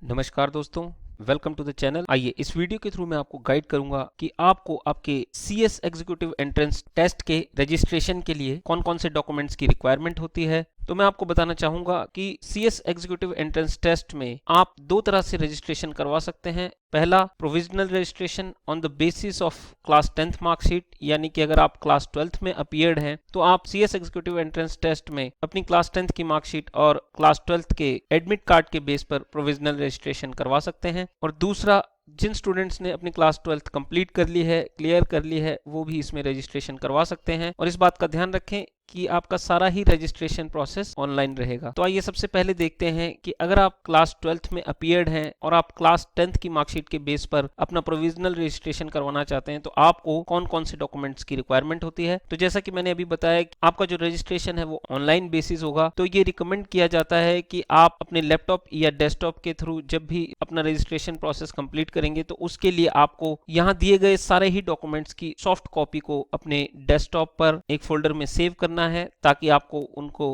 नमस्कार दोस्तों, welcome to the channel. आइए इस वीडियो के थ्रू मैं आपको गाइड करूंगा कि आपको आपके CS एग्जीक्यूटिव एंट्रेंस टेस्ट के रजिस्ट्रेशन के लिए कौन कौन से डॉक्यूमेंट्स की रिक्वायरमेंट होती है। तो मैं आपको बताना चाहूंगा कि CS एग्जीक्यूटिव एंट्रेंस टेस्ट में आप दो तरह से रजिस्ट्रेशन करवा सकते हैं। पहला, provisional registration on the basis of class 10th marksheet, यानी कि अगर आप क्लास 12th में अपीयर्ड हैं तो आप CS एग्जीक्यूटिव एंट्रेंस टेस्ट में अपनी क्लास 10th की मार्कशीट और क्लास 12th के एडमिट कार्ड के बेस पर प्रोविजनल रजिस्ट्रेशन करवा सकते हैं। और दूसरा, जिन स्टूडेंट्स ने अपनी क्लास 12th कंप्लीट कर ली है, क्लियर कर ली है, वो भी इसमें रजिस्ट्रेशन करवा सकते हैं। और इस बात का ध्यान रखें कि आपका सारा ही रजिस्ट्रेशन प्रोसेस ऑनलाइन रहेगा। तो आइए सबसे पहले देखते हैं कि अगर आप क्लास 12th में अपीयर्ड हैं और आप क्लास 10th की मार्कशीट के बेस पर अपना प्रोविजनल रजिस्ट्रेशन करवाना चाहते हैं तो आपको कौन कौन से डॉक्यूमेंट्स की रिक्वायरमेंट होती है। तो जैसा कि मैंने अभी बताया कि आपका जो रजिस्ट्रेशन है वो ऑनलाइन बेसिस होगा, तो ये रिकमेंड किया जाता है कि आप अपने लैपटॉप या डेस्कटॉप के थ्रू जब भी अपना रजिस्ट्रेशन प्रोसेस कंप्लीट करेंगे तो उसके लिए आपको यहाँ दिए गए सारे ही डॉक्यूमेंट्स की सॉफ्ट कॉपी को अपने डेस्कटॉप पर एक फोल्डर में सेव करना है ताकि आपको उनको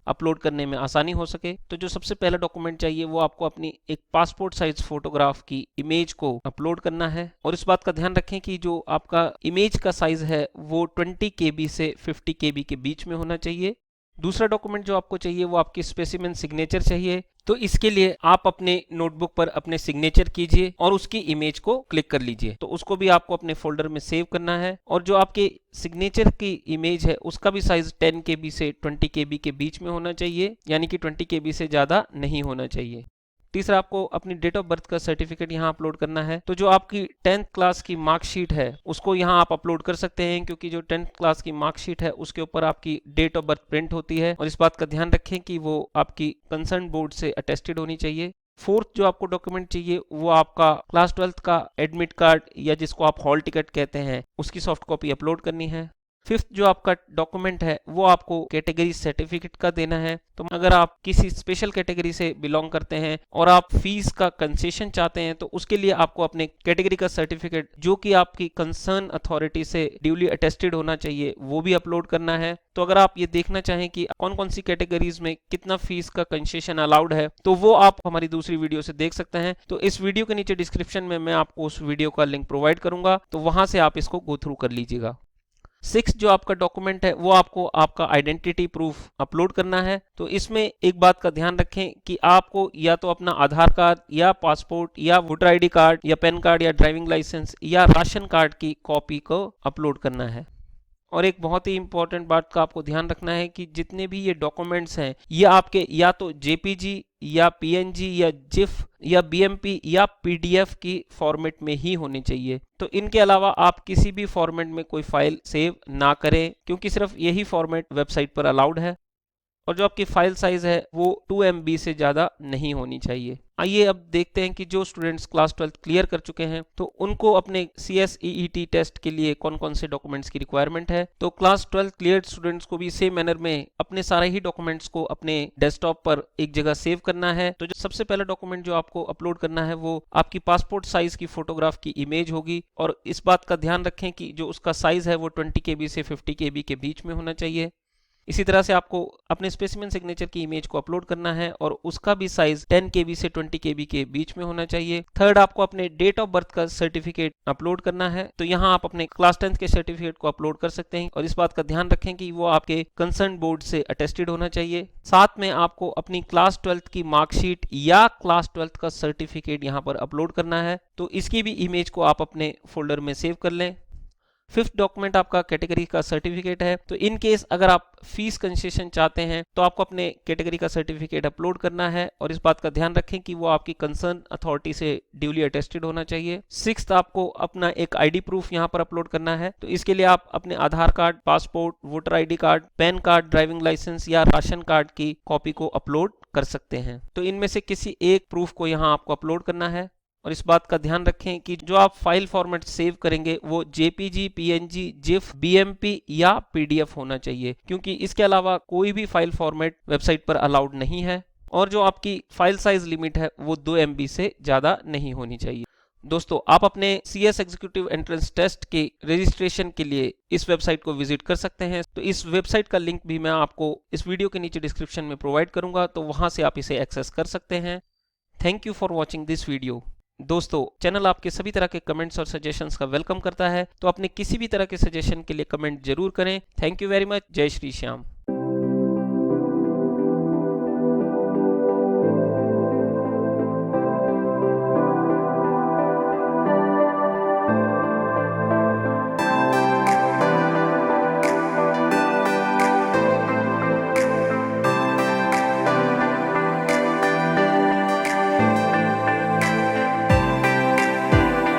अपलोड करने में आसानी हो सके। तो जो सबसे पहला डॉक्यूमेंट चाहिए वो आपको अपनी एक पासपोर्ट साइज फोटोग्राफ की इमेज को अपलोड करना है। और इस बात का ध्यान रखें कि जो आपका इमेज का साइज है वो 20 KB से 50 KB के बीच में होना चाहिए। दूसरा डॉक्यूमेंट जो आपको चाहिए वो आपकी स्पेसिमेन सिग्नेचर चाहिए। तो इसके लिए आप अपने नोटबुक पर अपने सिग्नेचर कीजिए और उसकी इमेज को क्लिक कर लीजिए। तो उसको भी आपको अपने फोल्डर में सेव करना है। और जो आपके सिग्नेचर की इमेज है उसका भी साइज 10 KB से 20 KB के बीच में होना चाहिए, यानी कि 20 KB से ज़्यादा नहीं होना चाहिए। तीसरा, आपको अपनी डेट ऑफ बर्थ का सर्टिफिकेट यहाँ अपलोड करना है। तो जो आपकी 10th क्लास की मार्कशीट है उसको यहाँ आप अपलोड कर सकते हैं, क्योंकि जो 10th क्लास की मार्कशीट है उसके ऊपर आपकी डेट ऑफ बर्थ प्रिंट होती है। और इस बात का ध्यान रखें कि वो आपकी कंसर्न बोर्ड से अटेस्टेड होनी चाहिए। फोर्थ जो आपको डॉक्यूमेंट चाहिए वो आपका क्लास 12th का एडमिट कार्ड, या जिसको आप हॉल टिकट कहते हैं, उसकी सॉफ्ट कॉपी अपलोड करनी है। फिफ्थ जो आपका डॉक्यूमेंट है वो आपको कैटेगरी सर्टिफिकेट का देना है। तो अगर आप किसी स्पेशल कैटेगरी से बिलोंग करते हैं और आप फीस का कंसेशन चाहते हैं तो उसके लिए आपको अपने कैटेगरी का सर्टिफिकेट, जो कि आपकी कंसर्न अथॉरिटी से ड्यूली अटेस्टेड होना चाहिए, वो भी अपलोड करना है। तो अगर आप ये देखना चाहें कि कौन कौन सी कैटेगरीज में कितना फीस का कंसेशन अलाउड है तो वो आप हमारी दूसरी वीडियो से देख सकते हैं। तो इस वीडियो के नीचे डिस्क्रिप्शन में मैं आपको उस वीडियो का लिंक प्रोवाइड करूंगा, तो वहां से आप इसको गो थ्रू कर लीजिएगा। सिक्स जो आपका डॉक्यूमेंट है वो आपको आपका आइडेंटिटी प्रूफ अपलोड करना है। तो इसमें एक बात का ध्यान रखें कि आपको या तो अपना आधार कार्ड या पासपोर्ट या वोटर ID कार्ड या पैन कार्ड या ड्राइविंग लाइसेंस या राशन कार्ड की कॉपी को अपलोड करना है। और एक बहुत ही इंपॉर्टेंट बात का आपको ध्यान रखना है कि जितने भी ये डॉक्यूमेंट्स हैं ये आपके या तो JPG या PNG या GIF या BMP या PDF की फॉर्मेट में ही होने चाहिए। तो इनके अलावा आप किसी भी फॉर्मेट में कोई फाइल सेव ना करें, क्योंकि सिर्फ यही फॉर्मेट वेबसाइट पर अलाउड है। और जो आपकी फाइल साइज है वो 2 MB से ज़्यादा नहीं होनी चाहिए। आइए अब देखते हैं कि जो स्टूडेंट्स क्लास 12th क्लियर कर चुके हैं तो उनको अपने CSEET टेस्ट के लिए कौन कौन से डॉक्यूमेंट्स की रिक्वायरमेंट है। तो क्लास 12th क्लियर स्टूडेंट्स को भी सेम मैनर में अपने सारे ही डॉक्यूमेंट्स को अपने डेस्कटॉप पर एक जगह सेव करना है। तो जो सबसे पहला डॉक्यूमेंट जो आपको अपलोड करना है वो आपकी पासपोर्ट साइज की फोटोग्राफ की इमेज होगी। और इस बात का ध्यान रखें कि जो उसका साइज है वो 20 KB से 50 KB के बीच में होना चाहिए। इसी तरह से आपको अपने स्पेसिमेन सिग्नेचर की इमेज को अपलोड करना है और उसका भी साइज 10 KB से 20 KB के बीच में होना चाहिए। थर्ड, आपको अपने डेट ऑफ बर्थ का सर्टिफिकेट अपलोड करना है। तो यहाँ आप अपने क्लास 10th के सर्टिफिकेट को अपलोड कर सकते हैं और इस बात का ध्यान रखें कि वो आपके कंसर्न बोर्ड से अटेस्टेड होना चाहिए। साथ में आपको अपनी क्लास 12th की मार्कशीट या क्लास 12th का सर्टिफिकेट यहाँ पर अपलोड करना है। तो इसकी भी इमेज को आप अपने फोल्डर में सेव कर लें। फिफ्थ डॉक्यूमेंट आपका कैटेगरी का सर्टिफिकेट है। तो इन केस अगर आप फीस कंसेशन चाहते हैं तो आपको अपने कैटेगरी का सर्टिफिकेट अपलोड करना है और इस बात का ध्यान रखें कि वो आपकी कंसर्न अथॉरिटी से ड्यूली अटेस्टेड होना चाहिए। सिक्स्थ, आपको अपना एक ID प्रूफ यहाँ पर अपलोड करना है। तो इसके लिए आप अपने Aadhaar card, passport, voter ID card, PAN card, driving licence या राशन कार्ड की कॉपी को अपलोड कर सकते हैं। तो इनमें से किसी एक प्रूफ को यहाँ आपको अपलोड करना है। और इस बात का ध्यान रखें कि जो आप फाइल फॉर्मेट सेव करेंगे वो JPG, PNG, GIF, BMP या PDF होना चाहिए, क्योंकि इसके अलावा कोई भी फाइल फॉर्मेट वेबसाइट पर अलाउड नहीं है। और जो आपकी फाइल साइज लिमिट है वो 2 MB से ज़्यादा नहीं होनी चाहिए। दोस्तों, आप अपने CS एग्जीक्यूटिव एंट्रेंस टेस्ट के रजिस्ट्रेशन के लिए इस वेबसाइट को विजिट कर सकते हैं। तो इस वेबसाइट का लिंक भी मैं आपको इस वीडियो के नीचे डिस्क्रिप्शन में प्रोवाइड करूंगा, तो वहां से आप इसे एक्सेस कर सकते हैं। Thank you for watching this video. दोस्तों, चैनल आपके सभी तरह के कमेंट्स और सजेशंस का वेलकम करता है, तो अपने किसी भी तरह के सजेशन के लिए कमेंट जरूर करें। Thank you very much. जय श्री श्याम।